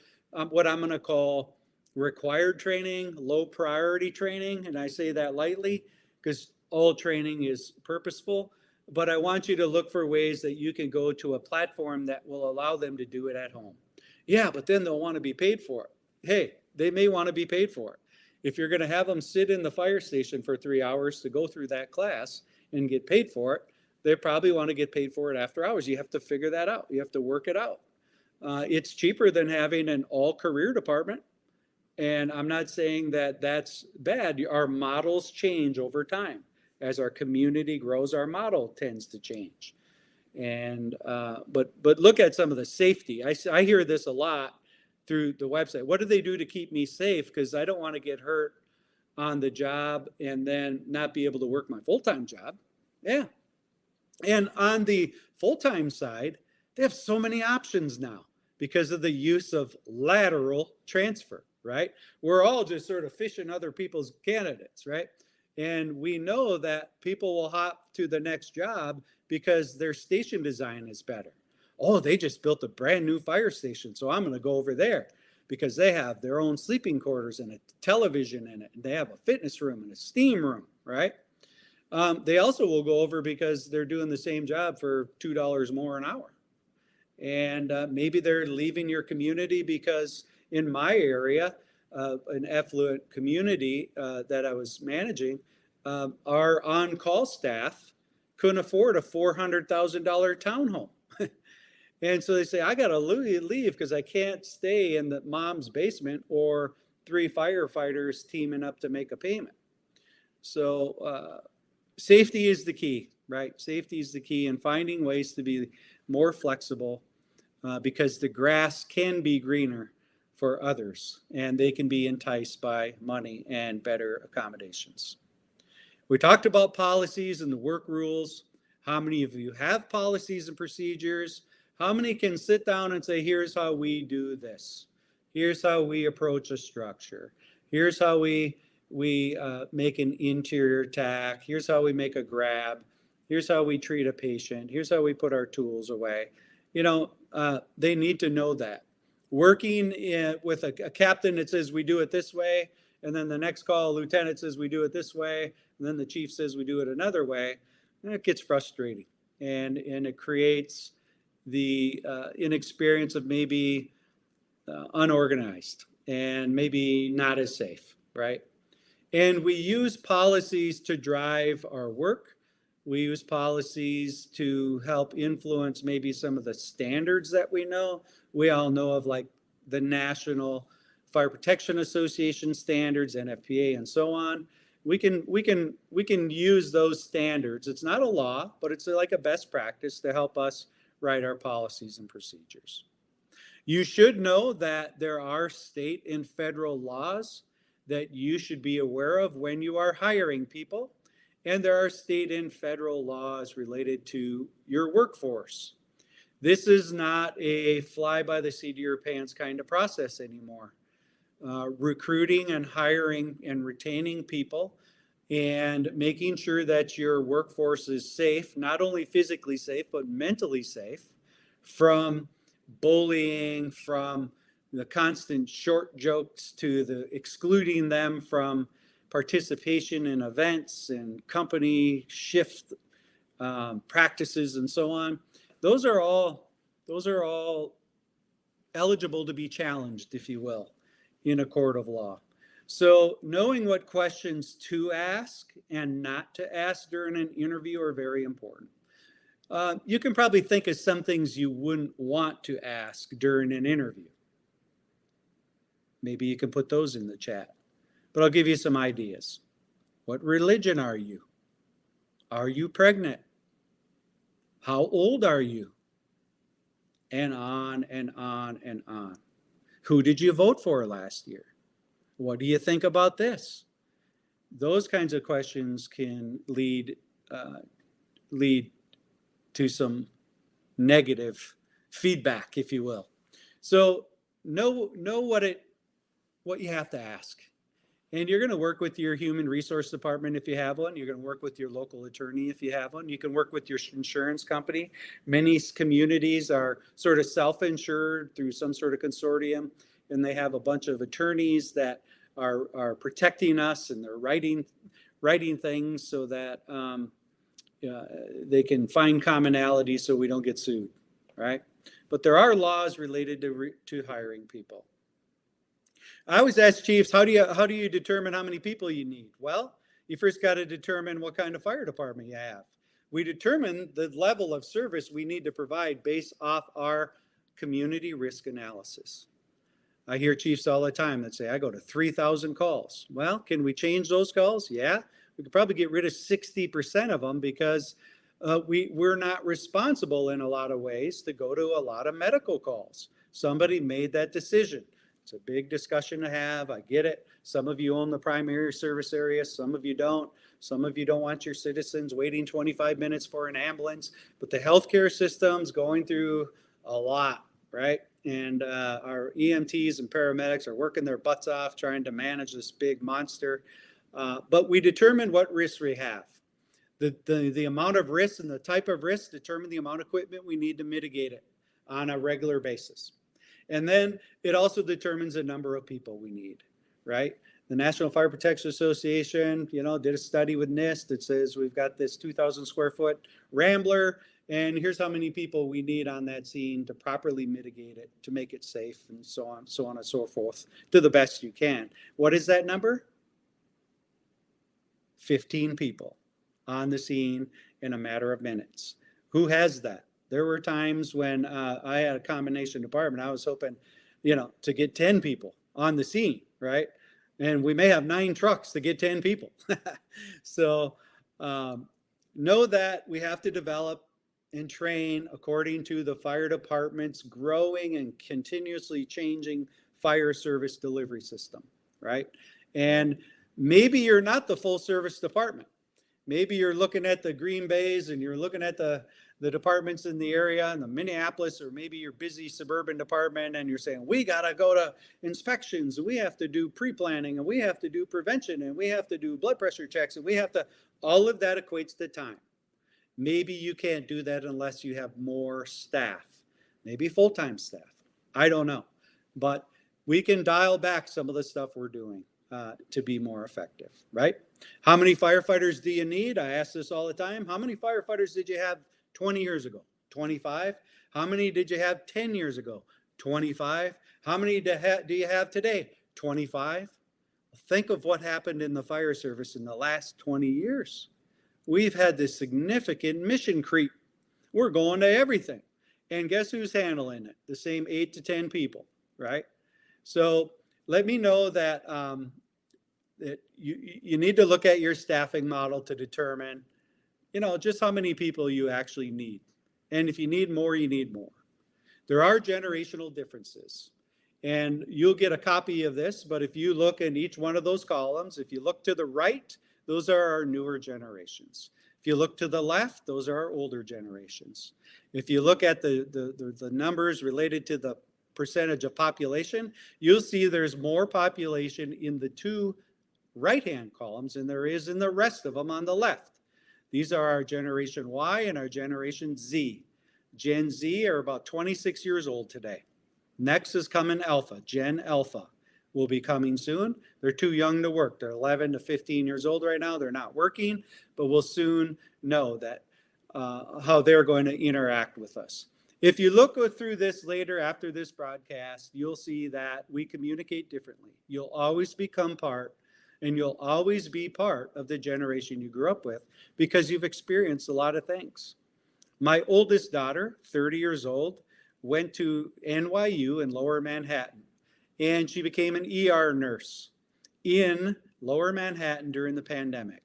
what I'm going to call required training, low priority training, and I say that lightly because all training is purposeful. But I want you to look for ways that you can go to a platform that will allow them to do it at home. Yeah, but then they'll want to be paid for it. Hey, they may want to be paid for it. If you're going to have them sit in the fire station for 3 hours to go through that class and get paid for it, they probably want to get paid for it after hours. You have to figure that out. You have to work it out. It's cheaper than having an all-career department. And I'm not saying that that's bad. Our models change over time. As our community grows, our model tends to change. And but look at some of the safety. I hear this a lot through the website. What do they do to keep me safe? Because I don't want to get hurt on the job and then not be able to work my full-time job. Yeah. And on the full-time side, they have so many options now because of the use of lateral transfer, right? We're all just sort of fishing other people's candidates, right? And we know that people will hop to the next job because their station design is better. Oh, they just built a brand new fire station, so I'm going to go over there because they have their own sleeping quarters and a television in it. And they have a fitness room and a steam room, right? They also will go over because they're doing the same job for $2 more an hour. And maybe they're leaving your community because in my area, an affluent community that I was managing, our on-call staff couldn't afford a $400,000 townhome. And so they say, I got to leave because I can't stay in the mom's basement or 3 firefighters teaming up to make a payment. So safety is the key, right? Safety is the key, and finding ways to be more flexible because the grass can be greener for others, and they can be enticed by money and better accommodations. We talked about policies and the work rules. How many of you have policies and procedures? How many can sit down and say, here's how we do this. Here's how we approach a structure. Here's how we make an interior tack. Here's how we make a grab. Here's how we treat a patient. Here's how we put our tools away. They need to know that. Working with a captain that says we do it this way, and then the next call, a lieutenant says we do it this way, and then the chief says we do it another way, and it gets frustrating. And it creates the inexperience of maybe unorganized and maybe not as safe, right? And we use policies to drive our work. We use policies to help influence maybe some of the standards that we know. We all know of like the National Fire Protection Association standards, NFPA, and so on. We can use those standards. It's not a law, but it's like a best practice to help us write our policies and procedures. You should know that there are state and federal laws that you should be aware of when you are hiring people. And there are state and federal laws related to your workforce. This is not a fly by the seat of your pants kind of process anymore. recruiting and hiring and retaining people, and making sure that your workforce is safe, not only physically safe, but mentally safe from bullying, from the constant short jokes to the excluding them from participation in events and company shift practices and so on. Those are all eligible to be challenged, if you will, in a court of law. So knowing what questions to ask and not to ask during an interview are very important. You can probably think of some things you wouldn't want to ask during an interview. Maybe you can put those in the chat. But I'll give you some ideas. What religion are you? Are you pregnant? How old are you? And on and on and on. Who did you vote for last year? What do you think about this? Those kinds of questions can lead to some negative feedback, if you will. So know what you have to ask. And you're going to work with your human resource department if you have one. You're going to work with your local attorney if you have one. You can work with your insurance company. Many communities are sort of self-insured through some sort of consortium, and they have a bunch of attorneys that are protecting us, and they're writing things so that they can find commonality so we don't get sued, right? But there are laws related to hiring people. I always ask chiefs, how do you determine how many people you need? Well, you first got to determine what kind of fire department you have. We determine the level of service we need to provide based off our community risk analysis. I hear chiefs all the time that say, I go to 3,000 calls. Well, can we change those calls? Yeah, we could probably get rid of 60% of them because we're not responsible in a lot of ways to go to a lot of medical calls. Somebody made that decision. It's a big discussion to have. I get it. Some of you own the primary service area. Some of you don't. Some of you don't want your citizens waiting 25 minutes for an ambulance. But the healthcare system's going through a lot, right? And our EMTs and paramedics are working their butts off trying to manage this big monster. But we determine what risks we have. The amount of risk and the type of risk determine the amount of equipment we need to mitigate it on a regular basis. And then it also determines the number of people we need, right? The National Fire Protection Association, did a study with NIST that says we've got this 2,000 square foot Rambler, and here's how many people we need on that scene to properly mitigate it, to make it safe, and so on and so forth, to the best you can. What is that number? 15 people on the scene in a matter of minutes. Who has that? There were times when I had a combination department. I was hoping, to get 10 people on the scene, right? And we may have 9 trucks to get 10 people. So know that we have to develop and train according to the fire department's growing and continuously changing fire service delivery system, right? And maybe you're not the full service department. Maybe you're looking at the Green Bays and you're looking at the departments in the area, in the Minneapolis, or maybe your busy suburban department, and you're saying, we got to go to inspections, and we have to do pre-planning, and we have to do prevention, and we have to do blood pressure checks, and all of that equates to time. Maybe you can't do that unless you have more staff, maybe full-time staff. I don't know. But we can dial back some of the stuff we're doing to be more effective, right? How many firefighters do you need? I ask this all the time. How many firefighters did you have 20 years ago? 25. How many did you have 10 years ago? 25. How many do you have today? 25. Think of what happened in the fire service in the last 20 years. We've had this significant mission creep. We're going to everything. And guess who's handling it? The same 8 to 10 people, right? So let me know that, that you need to look at your staffing model to determine just how many people you actually need. And if you need more, you need more. There are generational differences. And you'll get a copy of this, but if you look in each one of those columns, if you look to the right, those are our newer generations. If you look to the left, those are our older generations. If you look at the numbers related to the percentage of population, you'll see there's more population in the two right-hand columns than there is in the rest of them on the left. These are our Generation Y and our Generation Z. Gen Z are about 26 years old today. Next is coming Alpha. Gen Alpha will be coming soon. They're too young to work. They're 11 to 15 years old right now. They're not working, but we'll soon know that how they're going to interact with us. If you look through this later after this broadcast, you'll see that we communicate differently. You'll always become part, and you'll always be part of the generation you grew up with because you've experienced a lot of things. My oldest daughter, 30 years old, went to NYU in Lower Manhattan, and she became an ER nurse in Lower Manhattan during the pandemic.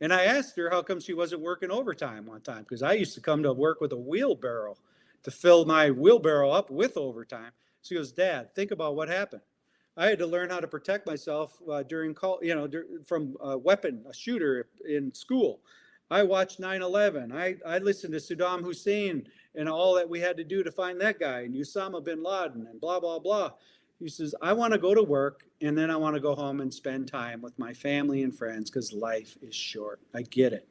And I asked her how come she wasn't working overtime one time, because I used to come to work with a wheelbarrow to fill my wheelbarrow up with overtime. She goes, Dad, think about what happened. I had to learn how to protect myself during from a shooter in school. I watched 9/11. I listened to Saddam Hussein and all that we had to do to find that guy, and Osama bin Laden and blah, blah, blah. He says, I want to go to work, and then I want to go home and spend time with my family and friends because life is short. I get it.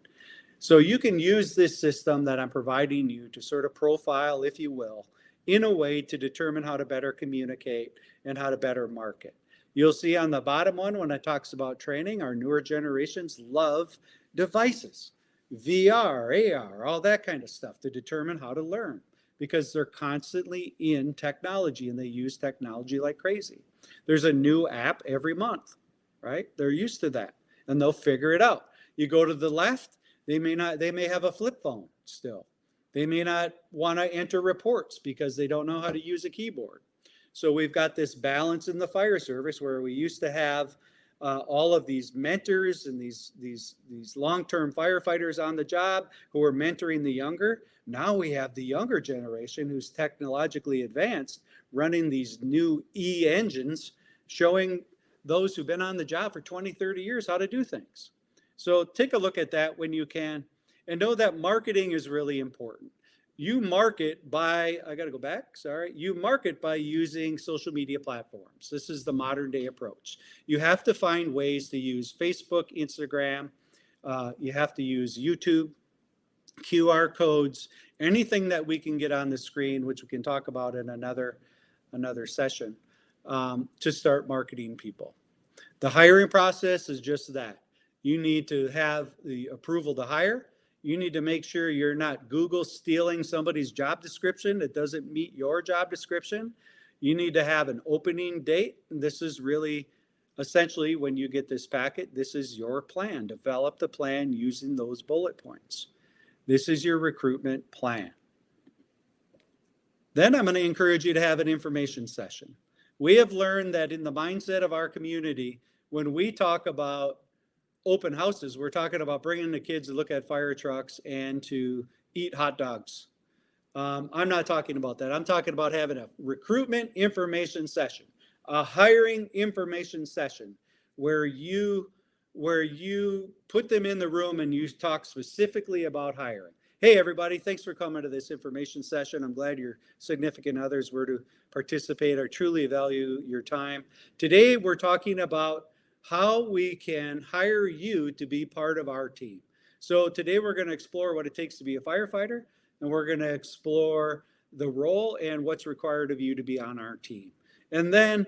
So you can use this system that I'm providing you to sort of profile, if you will, in a way to determine how to better communicate and how to better market. You'll see on the bottom one when it talks about training, our newer generations love devices, VR, AR, all that kind of stuff to determine how to learn because they're constantly in technology and they use technology like crazy. There's a new app every month, right? They're used to that and they'll figure it out. You go to the left, they may have a flip phone still. They may not want to enter reports because they don't know how to use a keyboard. So we've got this balance in the fire service where we used to have all of these mentors and these long-term firefighters on the job who are mentoring the younger. Now we have the younger generation who's technologically advanced running these new engines showing those who've been on the job for 20, 30 years how to do things. So take a look at that when you can and know that marketing is really important. You market by, you market by using social media platforms. This is the modern day approach. You have to find ways to use Facebook, Instagram. You have to use YouTube, QR codes, anything that we can get on the screen, which we can talk about in another session, to start marketing people. The hiring process is just that. You need to have the approval to hire. You need to make sure you're not Google stealing somebody's job description that doesn't meet your job description. You need to have an opening date. And this is really essentially when you get this packet, this is your plan. Develop the plan using those bullet points. This is your recruitment plan. Then I'm going to encourage you to have an information session. We have learned that in the mindset of our community, when we talk about open houses, we're talking about bringing the kids to look at fire trucks and to eat hot dogs. I'm not talking about that. I'm talking about having a recruitment information session, a hiring information session where you put them in the room and you talk specifically about hiring. Hey, everybody, thanks for coming to this information session. I'm glad your significant others were to participate. I truly value your time. Today, we're talking about how we can hire you to be part of our team. So today we're going to explore what it takes to be a firefighter, and we're going to explore the role and what's required of you to be on our team. And then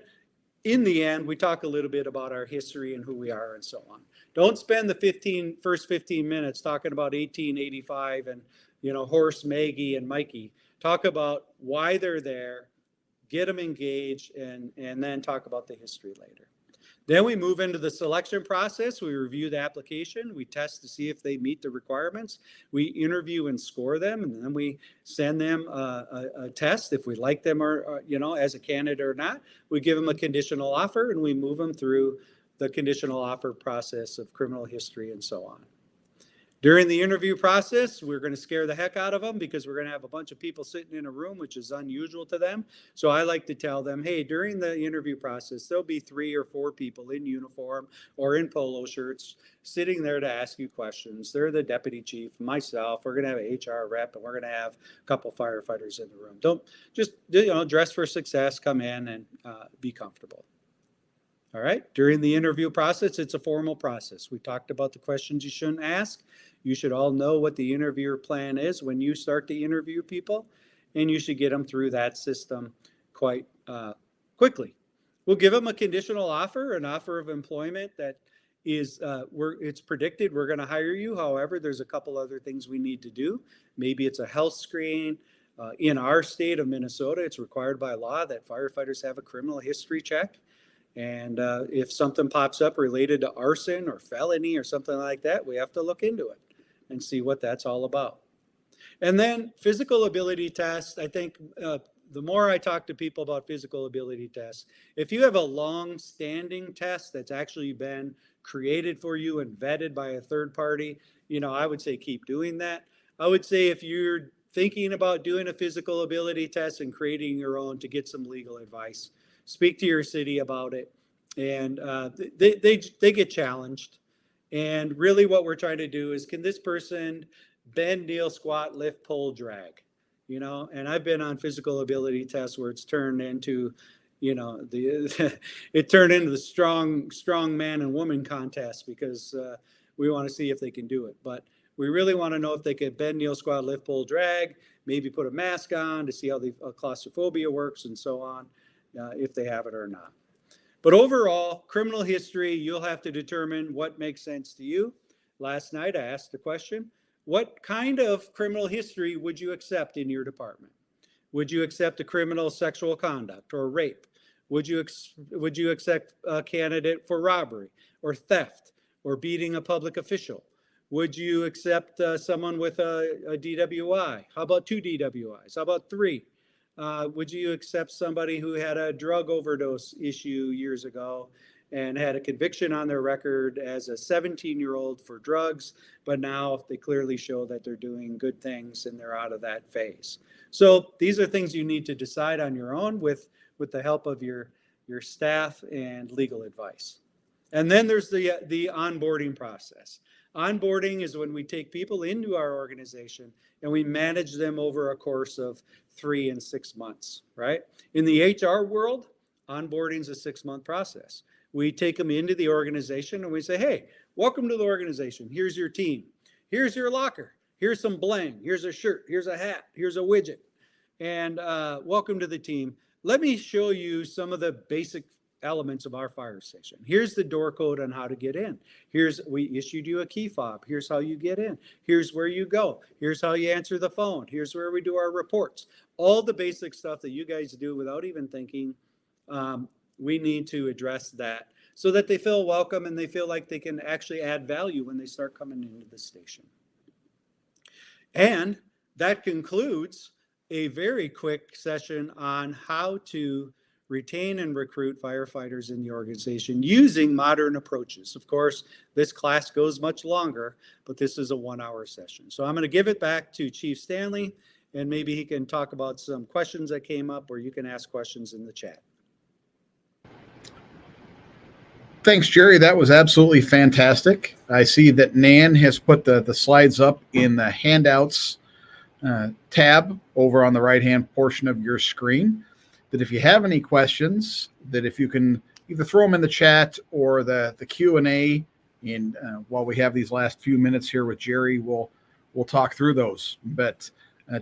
in the end, we talk a little bit about our history and who we are and so on. Don't spend the first 15 minutes talking about 1885 and, Horse, Maggie, and Mikey. Talk about why they're there, get them engaged, and then talk about the history later. Then we move into the selection process. We review the application. We test to see if they meet the requirements. We interview and score them, and then we send them a test if we like them or as a candidate or not. We give them a conditional offer, and we move them through the conditional offer process of criminal history and so on. During the interview process, we're going to scare the heck out of them because we're going to have a bunch of people sitting in a room, which is unusual to them. So I like to tell them, hey, during the interview process, there'll be 3 or 4 people in uniform or in polo shirts sitting there to ask you questions. They're the deputy chief, myself. We're going to have an HR rep, and we're going to have a couple firefighters in the room. Don't just, dress for success, come in and be comfortable. All right. During the interview process, it's a formal process. We talked about the questions you shouldn't ask. You should all know what the interviewer plan is when you start to interview people, and you should get them through that system quite quickly. We'll give them a conditional offer, an offer of employment that is, it's predicted we're going to hire you. However, there's a couple other things we need to do. Maybe it's a health screen. In our state of Minnesota, it's required by law that firefighters have a criminal history check. And if something pops up related to arson or felony or something like that, we have to look into it and see what that's all about. And then physical ability tests. I think the more I talk to people about physical ability tests, if you have a long-standing test that's actually been created for you and vetted by a third party, I would say keep doing that. I would say if you're thinking about doing a physical ability test and creating your own, to get some legal advice. Speak to your city about it, and they get challenged. And really what we're trying to do is, can this person bend, kneel, squat, lift, pull, drag? And I've been on physical ability tests where it's turned into, it turned into the strong man and woman contest because we want to see if they can do it. But we really want to know if they can bend, kneel, squat, lift, pull, drag, maybe put a mask on to see how the claustrophobia works and so on. If they have it or not. But overall, criminal history, you'll have to determine what makes sense to you. Last night, I asked the question, what kind of criminal history would you accept in your department? Would you accept a criminal sexual conduct or rape? Would you accept a candidate for robbery or theft or beating a public official? Would you accept someone with a DWI? How about 2 DWIs? How about 3? Would you accept somebody who had a drug overdose issue years ago and had a conviction on their record as a 17-year-old for drugs, but now they clearly show that they're doing good things and they're out of that phase? So these are things you need to decide on your own with the help of your staff and legal advice. And then there's the onboarding process. Onboarding is when we take people into our organization and we manage them over a course of 3 and 6 months, right? In the HR world, onboarding is a 6-month process. We take them into the organization and we say, hey, welcome to the organization. Here's your team. Here's your locker. Here's some bling. Here's a shirt. Here's a hat. Here's a widget. And welcome to the team. Let me show you some of the basic elements of our fire station. Here's the door code on how to get in. We issued you a key fob. Here's how you get in. Here's where you go. Here's how you answer the phone. Here's where we do our reports. All the basic stuff that you guys do without even thinking. We need to address that so that they feel welcome and they feel like they can actually add value when they start coming into the station. And that concludes a very quick session on how to retain and recruit firefighters in the organization using modern approaches. Of course, this class goes much longer, but this is a 1-hour session. So I'm going to give it back to Chief Stanley, and maybe he can talk about some questions that came up, or you can ask questions in the chat. Thanks, Jerry. That was absolutely fantastic. I see that Nan has put the slides up in the handouts tab over on the right-hand portion of your screen. That if you have any questions, that if you can either throw them in the chat or the Q&A, and while we have these last few minutes here with Jerry, we'll talk through those. But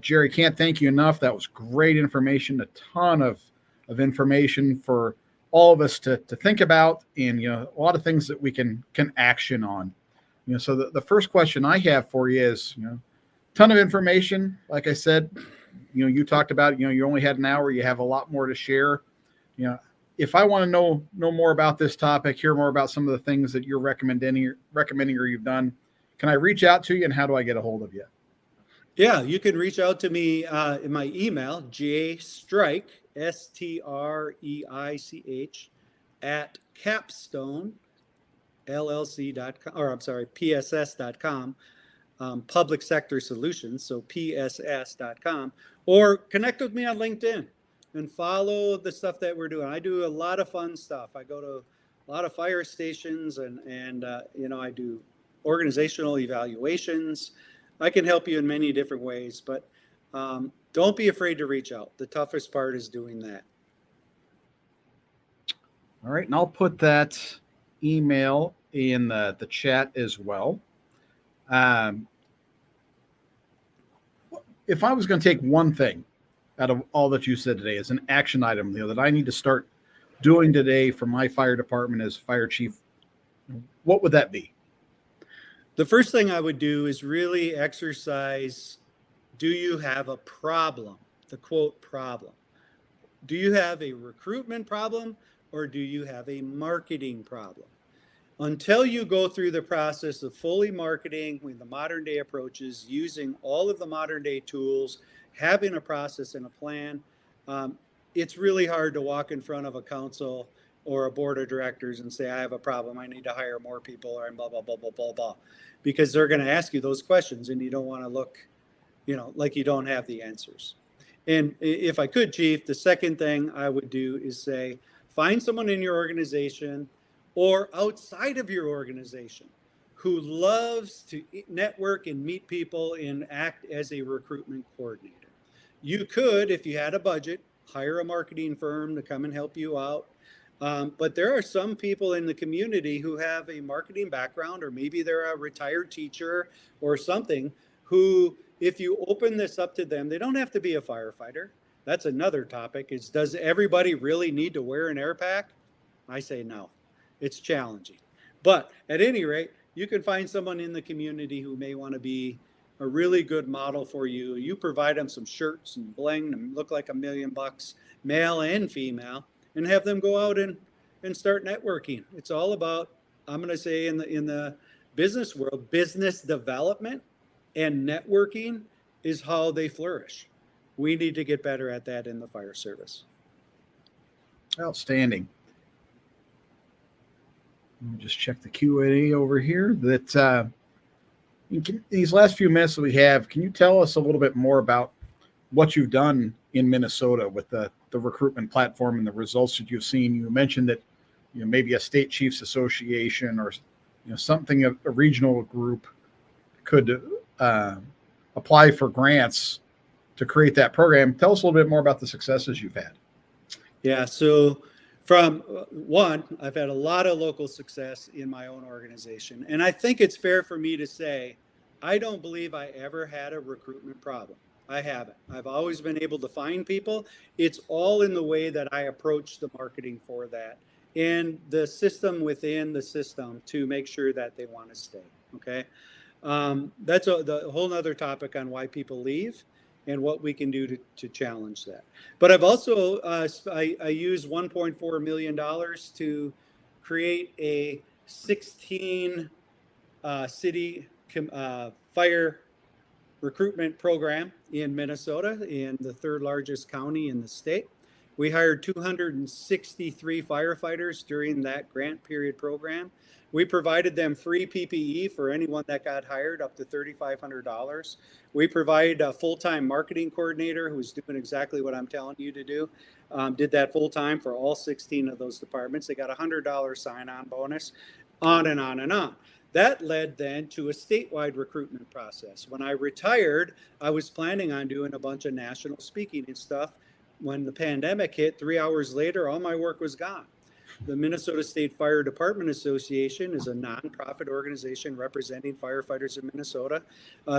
Jerry, can't thank you enough. That was great information, a ton of information for all of us to think about, and a lot of things that we can action on. So the first question I have for you is, ton of information. Like I said, you talked about, you only had an hour, you have a lot more to share. If I want to know more about this topic, hear more about some of the things that you're recommending or you've done, can I reach out to you, and how do I get a hold of you? Yeah, you can reach out to me in my email, jstreich, STREICH, at capstonellc.com, or I'm sorry, PSS.com. Public Sector Solutions, so pss.com, or connect with me on LinkedIn and follow the stuff that we're doing. I do a lot of fun stuff. I go to a lot of fire stations and I do organizational evaluations. I can help you in many different ways, but don't be afraid to reach out. The toughest part is doing that. All right, and I'll put that email in the chat as well. If I was going to take one thing out of all that you said today as an action item, that I need to start doing today for my fire department as fire chief, what would that be? The first thing I would do is really exercise, do you have a problem? The quote problem. Do you have a recruitment problem or do you have a marketing problem? Until you go through the process of fully marketing with the modern day approaches, using all of the modern day tools, having a process and a plan, it's really hard to walk in front of a council or a board of directors and say, I have a problem, I need to hire more people, or blah, blah, blah, blah, blah, blah. Because they're going to ask you those questions and you don't want to look, like you don't have the answers. And if I could, Chief, the second thing I would do is say, find someone in your organization or outside of your organization who loves to network and meet people and act as a recruitment coordinator. You could, if you had a budget, hire a marketing firm to come and help you out. But there are some people in the community who have a marketing background, or maybe they're a retired teacher or something, who, if you open this up to them, they don't have to be a firefighter. That's another topic, is does everybody really need to wear an air pack? I say no. It's challenging. But at any rate, you can find someone in the community who may want to be a really good model for you. You provide them some shirts and bling and look like $1 million, male and female, and have them go out and start networking. It's all about, I'm going to say in the business world, business development and networking is how they flourish. We need to get better at that in the fire service. Outstanding. Let me just check the Q&A over here. That these last few minutes that we have, can you tell us a little bit more about what you've done in Minnesota with the recruitment platform and the results that you've seen? You mentioned that maybe a state chiefs association or something, a regional group could apply for grants to create that program. Tell us a little bit more about the successes you've had. Yeah, so from one, I've had a lot of local success in my own organization. And I think it's fair for me to say, I don't believe I ever had a recruitment problem. I haven't. I've always been able to find people. It's all in the way that I approach the marketing for that and the system within the system to make sure that they want to stay. Okay. That's the whole nother topic on why people leave and what we can do to challenge that. But I've also, I use $1.4 million to create a 16 city fire recruitment program in Minnesota, in the third largest county in the state. We hired 263 firefighters during that grant period program. We provided them free PPE for anyone that got hired, up to $3,500. We provide a full-time marketing coordinator who's doing exactly what I'm telling you to do. Did that full-time for all 16 of those departments. They got a $100 sign-on bonus, on and on and on. That led then to a statewide recruitment process. When I retired, I was planning on doing a bunch of national speaking and stuff. When the pandemic hit, 3 hours later, all my work was gone. The Minnesota State Fire Department Association is a nonprofit organization representing firefighters in Minnesota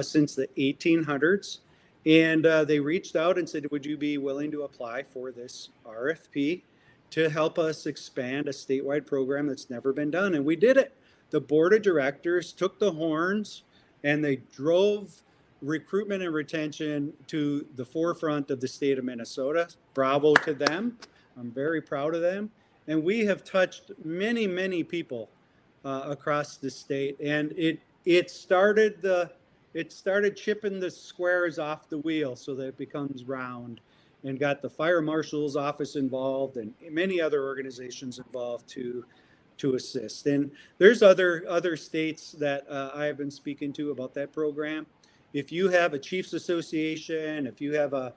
since the 1800s. And they reached out and said, would you be willing to apply for this RFP to help us expand a statewide program that's never been done? And we did it. The board of directors took the horns and they drove recruitment and retention to the forefront of the state of Minnesota. Bravo to them. I'm very proud of them. And we have touched many, many people across the state. And it started chipping the squares off the wheel so that it becomes round, and got the fire marshal's office involved and many other organizations involved to to assist. And there's other states that I have been speaking to about that program. If you have a Chiefs Association, if you have a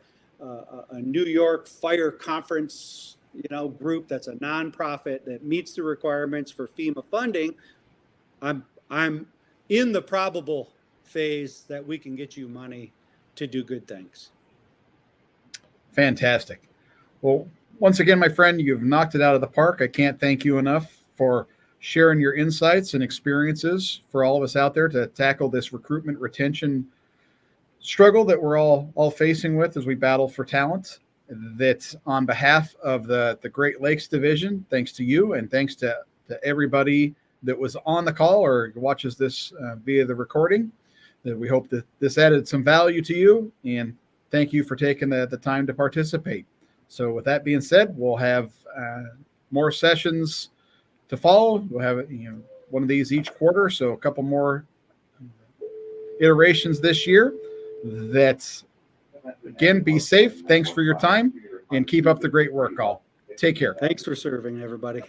New York Fire Conference, group that's a nonprofit that meets the requirements for FEMA funding, I'm in the probable phase that we can get you money to do good things. Fantastic. Well, once again, my friend, you've knocked it out of the park. I can't thank you enough for sharing your insights and experiences for all of us out there to tackle this recruitment retention struggle that we're all facing with as we battle for talent. That on behalf of the Great Lakes Division, thanks to you and thanks to everybody that was on the call or watches this via the recording, that we hope that this added some value to you, and thank you for taking the time to participate. So with that being said, we'll have more sessions to follow. We'll have one of these each quarter, so a couple more iterations this year. That's, again, be safe. Thanks for your time, and keep up the great work, all. Take care. Thanks for serving, everybody.